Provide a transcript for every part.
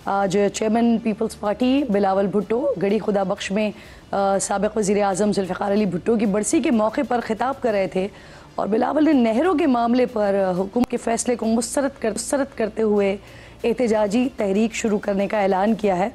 آج چیئرمین پیپلز پارٹی بلاول بھٹو گڑھی خدا بخش میں سابق وزیر اعظم ذوالفقار علی بھٹو کی برسی کے موقع پر خطاب کر رہے تھے اور بلاول نے نہروں کے معاملے پر حکومت کے فیصلے کو مسترد کرتے ہوئے احتجاجی تحریک شروع کرنے کا اعلان کیا ہے،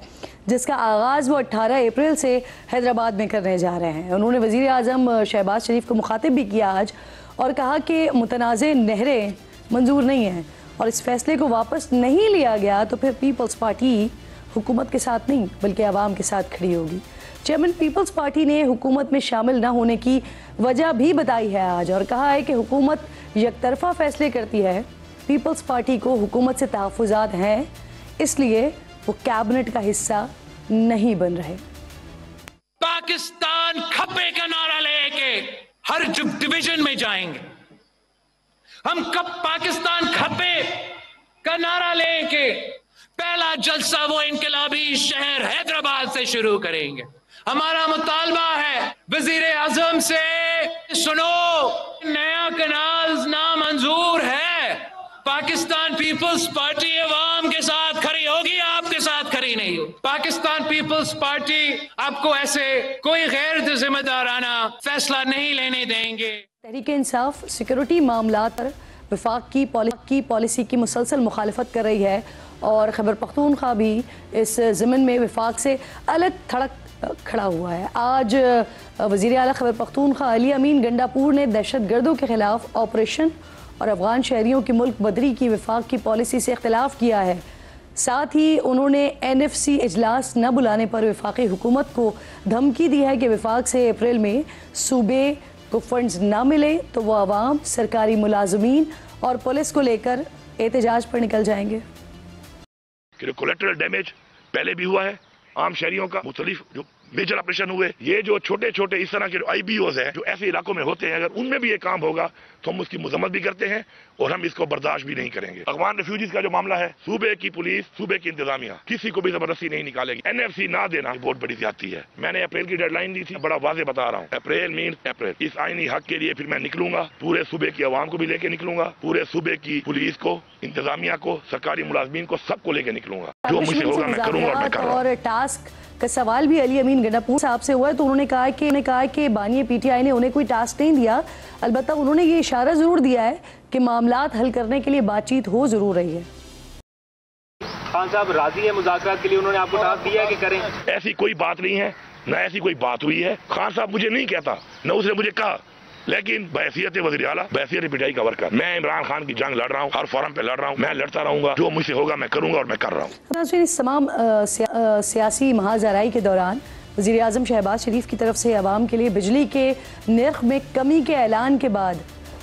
جس کا آغاز وہ 18 اپریل سے حیدرآباد میں کرنے جا رہے ہیں۔ انہوں نے وزیر اعظم شہباز شریف کو مخاطب بھی کیا آج اور کہا کہ متنازع نہریں منظور نہیں ہیں اور اس فیصلے کو واپس نہیں لیا گیا تو پھر پیپلز پارٹی حکومت کے ساتھ نہیں بلکہ عوام کے ساتھ کھڑی ہوگی۔ چیئرمین پیپلز پارٹی نے حکومت میں شامل نہ ہونے کی وجہ بھی بتائی ہے آج اور کہا ہے کہ حکومت یک طرفہ فیصلے کرتی ہے، پیپلز پارٹی کو حکومت سے تحفظات ہیں، اس لیے وہ کیبنٹ کا حصہ نہیں بن رہے۔ پاکستان کھپے کا نعرہ لے کے ہر ڈویژن میں جائیں گے، ہم کب پاکستان کھپے کا نعرہ لے کے پہلا جلسہ وہ انقلابی شہر حیدرآباد سے شروع کریں گے۔ ہمارا مطالبہ ہے وزیر اعظم سے، سنو نیا کنال نامنظور ہے، پاکستان پیپلز پارٹی عوام کے ساتھ کھڑی ہوگی، آپ کے ساتھ کھڑی نہیں ہوگی۔ پاکستان پیپلز پارٹی آپ کو ایسے کوئی غیر ذمہ دارانہ فیصلہ نہیں لینے دیں گے۔ تحریک انصاف سیکورٹی معاملات پر وفاق کی پالیسی کی مسلسل مخالفت کر رہی ہے اور خیبر پختونخوا بھی اس ضمن میں وفاق سے الگ تھڑک کھڑا ہوا ہے۔ آج وزیر اعلیٰ خیبر پختونخوا علی امین گنڈاپور نے دہشت گردوں کے خلاف آپریشن اور افغان شہریوں کی ملک بدری کی وفاق کی پالیسی سے اختلاف کیا ہے۔ ساتھ ہی انہوں نے NFC اجلاس نہ بلانے پر وفاقی حکومت کو دھمکی دی ہے کہ وفاق سے اپریل میں صوبے کو فنڈز نہ ملے تو وہ عوام، سرکاری ملازمین اور پولیس کو لے کر احتجاج پر نکل جائیں گے۔ کولیٹرل ڈیمیج پہلے بھی ہوا ہے عام شہریوں کا، مختلف جو میجر آپریشن ہوئے، یہ جو چھوٹے چھوٹے اس طرح کے IBOs ہیں جو ایسے علاقوں میں ہوتے ہیں، اگر ان میں بھی یہ کام ہوگا تو ہم اس کی مذمت بھی کرتے ہیں اور ہم اس کو برداشت بھی نہیں کریں گے۔ افغان ریفیوجیز کا جو معاملہ ہے، صوبے کی پولیس، صوبے کی انتظامیہ کسی کو بھی زبردستی نہیں نکالے گی۔ NFC نہ دینا بہت بڑی زیادتی ہے۔ میں نے اپریل کی ڈیڈ لائن دی تھی، بڑا واضح بتا رہا ہوں، اپریل مینس اپریل۔ اس آئینی حق کے لیے پھر میں نکلوں گا، پورے صوبے کی عوام کو بھی لے کے نکلوں گا، پورے صوبے کی پولیس کو، انتظامیہ کو، سرکاری ملازمین کو، سب کو لے کے نکلوں گا۔ جو مجھ سے ہوگا میں کروں گا اور میں کر رہا ہوں۔ اور ٹاسک کا سوال بھی علی امین گنڈاپور صاحب سے ہوا ہے تو انہوں نے کہا کہ بانی PTI نے انہیں کوئی ٹاسک نہیں دیا، البتہ انہوں نے یہ اشارہ ضرور دیا ہے کہ معاملات حل کرنے کے لیے بات چیت ہو ضرور رہی ہے۔ خان صاحب راضی ہے مذاکرات کے لیے، انہوں نے آپ کو ٹاسک دیا ہے کہ کریں؟ ایسی کوئی بات نہیں ہے، نہ ایسی کوئی بات ہوئی ہے۔ خان صاحب مجھے نہیں کہتا، نہ اس نے مجھے کہا، لیکن بحیثیت وزیر اعلیٰ، بحیثیت PTI کا ورکر میں عمران خان کی جنگ لڑ رہا ہوں، ہر فورم پہ لڑ رہا ہوں، میں لڑتا رہوں گا، جو مجھ سے ہوگا میں کروں گا اور میں کر رہا ہوں۔ اس تمام سیاسی محاذ آرائی کے دوران وزیر اعظم شہباز شریف کی طرف سے عوام کے لیے بجلی کے نرخ میں کمی کے اعلان کے بعد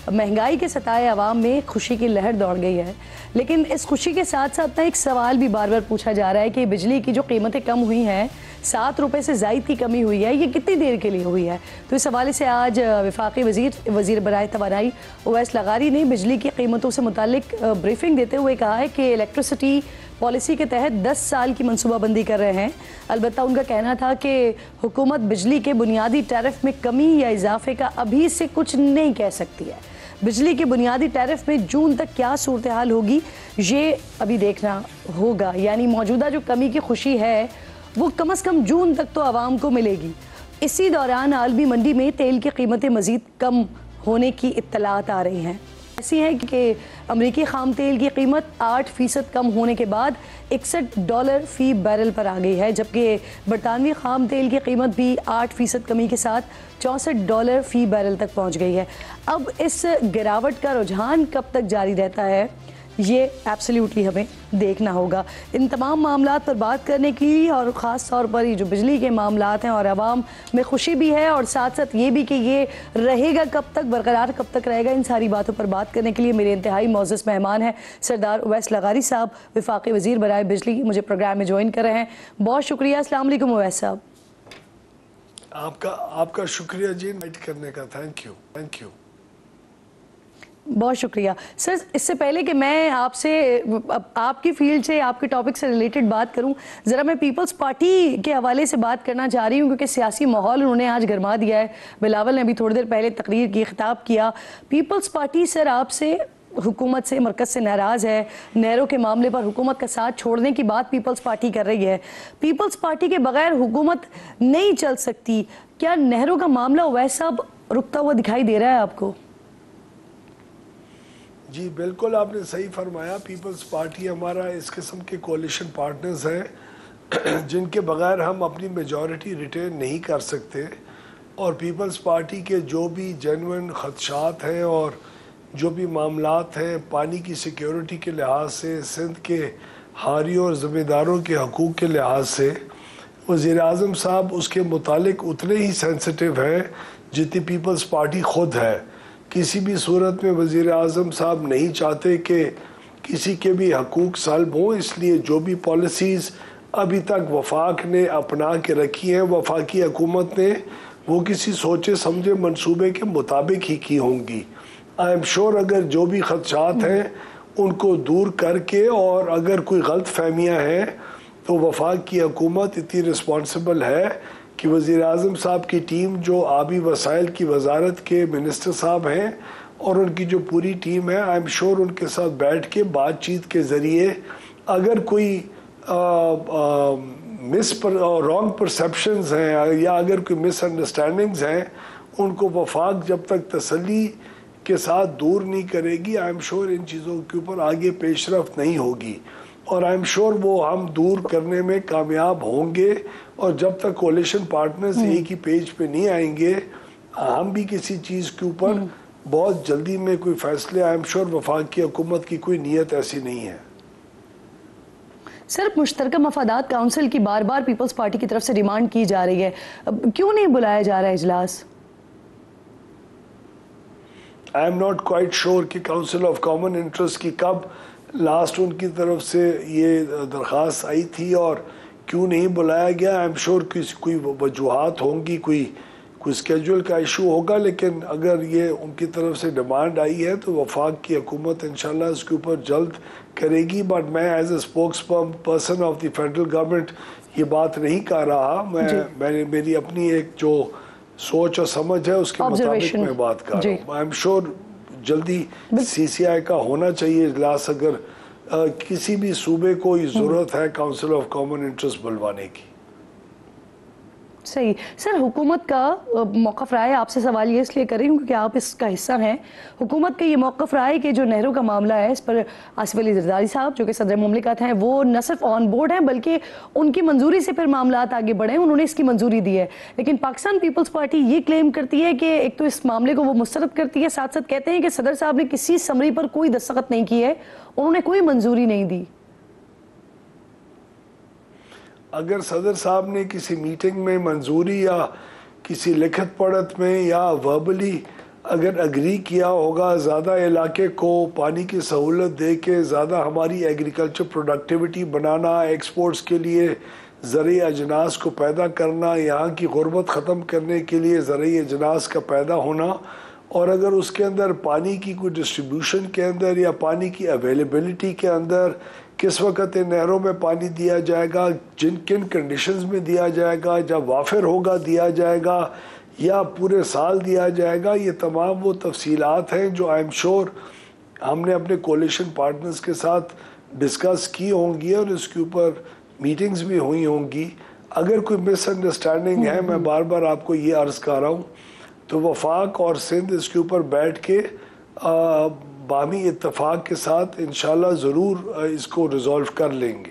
مہنگائی کے ستائے عوام میں خوشی کی لہر دوڑ گئی ہے، لیکن اس خوشی کے ساتھ ساتھ ایک سوال بھی بار بار پوچھا جا رہا ہے کہ بجلی کی جو قیمتیں کم ہوئی ہیں، 7 روپے سے زائد کی کمی ہوئی ہے، یہ کتنی دیر کے لیے ہوئی ہے؟ تو اس حوالے سے آج وفاقی وزیر برائے توانائی اویس لغاری نے بجلی کی قیمتوں سے متعلق بریفنگ دیتے ہوئے کہا ہے کہ الیکٹریسٹی پالیسی کے تحت 10 سال کی منصوبہ بندی کر رہے ہیں۔ البتہ ان کا کہنا تھا کہ حکومت بجلی کے بنیادی ٹیرف میں کمی یا اضافے کا ابھی سے کچھ نہیں کہہ سکتی ہے۔ بجلی کے بنیادی ٹیرف میں جون تک کیا صورتحال ہوگی یہ ابھی دیکھنا ہوگا، یعنی موجودہ جو کمی کی خوشی ہے وہ کم از کم جون تک تو عوام کو ملے گی۔ اسی دوران عالمی منڈی میں تیل کی قیمتیں مزید کم ہونے کی اطلاعات آ رہی ہیں۔ ایسی ہے کہ امریکی خام تیل کی قیمت 8% کم ہونے کے بعد $61 فی بیرل پر آ گئی ہے، جبکہ برطانوی خام تیل کی قیمت بھی 8% کمی کے ساتھ $64 فی بیرل تک پہنچ گئی ہے۔ اب اس گراوٹ کا رجحان کب تک جاری رہتا ہے یہ ایبسلیوٹلی ہمیں دیکھنا ہوگا۔ ان تمام معاملات پر بات کرنے کی اور خاص طور پر یہ جو بجلی کے معاملات ہیں اور عوام میں خوشی بھی ہے اور ساتھ ساتھ یہ بھی کہ یہ رہے گا کب تک، برقرار کب تک رہے گا، ان ساری باتوں پر بات کرنے کے لیے میرے انتہائی معزز مہمان ہیں سردار اویس لغاری صاحب، وفاقی وزیر برائے بجلی، مجھے پروگرام میں جوائن کر رہے ہیں۔ بہت شکریہ۔ السلام علیکم اویس صاحب۔ آپ کا شکریہ جی انوائٹ کرنے کا، تھینک یو۔ بہت شکریہ سر۔ اس سے پہلے کہ میں آپ سے آپ کی فیلڈ سے، آپ کے ٹاپک سے ریلیٹڈ بات کروں، ذرا میں پیپلز پارٹی کے حوالے سے بات کرنا چاہ رہی ہوں کیونکہ سیاسی ماحول انہوں نے آج گرما دیا ہے۔ بلاول نے ابھی تھوڑی دیر پہلے تقریر کی، خطاب کیا۔ پیپلز پارٹی سر آپ سے حکومت سے مرکز سے ناراض ہے, نہروں کے معاملے پر حکومت کا ساتھ چھوڑنے کی بات پیپلز پارٹی کر رہی ہے. پیپلز پارٹی کے بغیر حکومت نہیں چل سکتی. کیا نہروں کا معاملہ ویسا اب رکتا ہوا دکھائی دے رہا ہے آپ کو؟ جی بالکل آپ نے صحیح فرمایا. پیپلز پارٹی ہمارا اس قسم کے کولیشن پارٹنرز ہیں جن کے بغیر ہم اپنی میجورٹی ریٹین نہیں کر سکتے, اور پیپلز پارٹی کے جو بھی جینوئن خدشات ہیں اور جو بھی معاملات ہیں پانی کی سیکیورٹی کے لحاظ سے, سندھ کے حاریوں اور ذمہ داروں کے حقوق کے لحاظ سے, وزیر اعظم صاحب اس کے متعلق اتنے ہی سینسٹیو ہیں جتنی پیپلز پارٹی خود ہے. کسی بھی صورت میں وزیر اعظم صاحب نہیں چاہتے کہ کسی کے بھی حقوق سلب ہوں, اس لیے جو بھی پالیسیز ابھی تک وفاق نے اپنا کے رکھی ہیں, وفاقی حکومت نے, وہ کسی سوچے سمجھے منصوبے کے مطابق ہی کی ہوں گی. آئی ایم شور اگر جو بھی خدشات ہیں ان کو دور کر کے, اور اگر کوئی غلط فہمیاں ہیں تو وفاق کی حکومت اتنی رسپانسبل ہے کہ وزیر اعظم صاحب کی ٹیم جو آبی وسائل کی وزارت کے منسٹر صاحب ہیں اور ان کی جو پوری ٹیم ہے, آئی ایم شور ان کے ساتھ بیٹھ کے بات چیت کے ذریعے اگر کوئی رانگ پرسیپشنز ہیں یا اگر کوئی مس انڈرسٹینڈنگز ہیں, ان کو وفاق جب تک تسلی کے ساتھ دور نہیں کرے گی, آئی ایم شور ان چیزوں کے اوپر آگے پیش رفت نہیں ہوگی. اور آئی ایم شور وہ ہم دور کرنے میں کامیاب ہوں گے, اور جب تک کولیشن پارٹنرز ایک ہی پیج پہ نہیں آئیں گے, ہم بھی کسی چیز کے اوپر بہت جلدی میں کوئی فیصلے, آئی ایم شور وفاق کی حکومت کی کوئی نیت ایسی نہیں ہے. سر, مشترکہ مفادات کونسل کی بار بار پیپلز پارٹی کی طرف سے ڈیمانڈ کی جا رہی ہے, کیوں نہیں بلایا جا رہا ہے اجلاس؟ آئی ایم ناٹ کوائٹ شور کہ کاؤنسل آف کامن انٹرسٹ کی کب لاسٹ ان کی طرف سے یہ درخواست آئی تھی اور کیوں نہیں بلایا گیا. آئی ایم شور کوئی وجوہات ہوں گی, کوئی اسکیجول کا ایشو ہوگا, لیکن اگر یہ ان کی طرف سے ڈیمانڈ آئی ہے تو وفاق کی حکومت انشاءاللہ اس کے اوپر جلد کرے گی. بٹ میں as a spokes person of the federal government یہ بات نہیں کر رہا, میری اپنی ایک جو سوچ اور سمجھ ہے اس کے مطابق میں بات کر رہا ہوں. آئی ایم شور جلدی سی سی آئی کا ہونا چاہیے اجلاس, اگر کسی بھی صوبے کو یہ ضرورت ہے کاؤنسل آف کامن انٹرسٹ بلوانے کی. صحیح. سر, حکومت کا موقف رائے آپ سے سوال یہ اس لیے کر رہی ہوں کیونکہ آپ اس کا حصہ ہیں. حکومت کا یہ موقف رائے کہ جو نہروں کا معاملہ ہے اس پر آصف علی زرداری صاحب جو کہ صدر مملکت ہیں وہ نہ صرف آن بورڈ ہیں بلکہ ان کی منظوری سے پھر معاملات آگے بڑھے ہیں, انہوں نے اس کی منظوری دی ہے. لیکن پاکستان پیپلز پارٹی یہ کلیم کرتی ہے کہ ایک تو اس معاملے کو وہ مسترد کرتی ہے, ساتھ ساتھ کہتے ہیں کہ صدر صاحب نے کسی سمری پر کوئی دستخط نہیں کی ہے, انہوں نے کوئی منظوری نہیں دی. اگر صدر صاحب نے کسی میٹنگ میں منظوری یا کسی لکھت پڑھت میں یا وربلی اگر اگری کیا ہوگا زیادہ علاقے کو پانی کی سہولت دے کے زیادہ ہماری ایگریکلچر پروڈکٹیوٹی بنانا, ایکسپورٹس کے لیے زرعی اجناس کو پیدا کرنا, یہاں کی غربت ختم کرنے کے لیے زرعی اجناس کا پیدا ہونا, اور اگر اس کے اندر پانی کی کوئی ڈسٹریبیوشن کے اندر یا پانی کی اویلیبلٹی کے اندر کس وقت نہروں میں پانی دیا جائے گا, کن کنڈیشنز میں دیا جائے گا, جب وافر ہوگا دیا جائے گا یا پورے سال دیا جائے گا, یہ تمام وہ تفصیلات ہیں جو آئی ایم شور ہم نے اپنے کولیشن پارٹنرز کے ساتھ ڈسکس کی ہوں گی اور اس کے اوپر میٹنگز بھی ہوئی ہوں گی. اگر کوئی مس انڈرسٹینڈنگ ہے, میں بار بار آپ کو یہ عرض کر رہا ہوں, تو وفاق اور سندھ اس کے اوپر بیٹھ کے باہمی اتفاق کے ساتھ انشاءاللہ ضرور اس کو ریزولو کر لیں گے.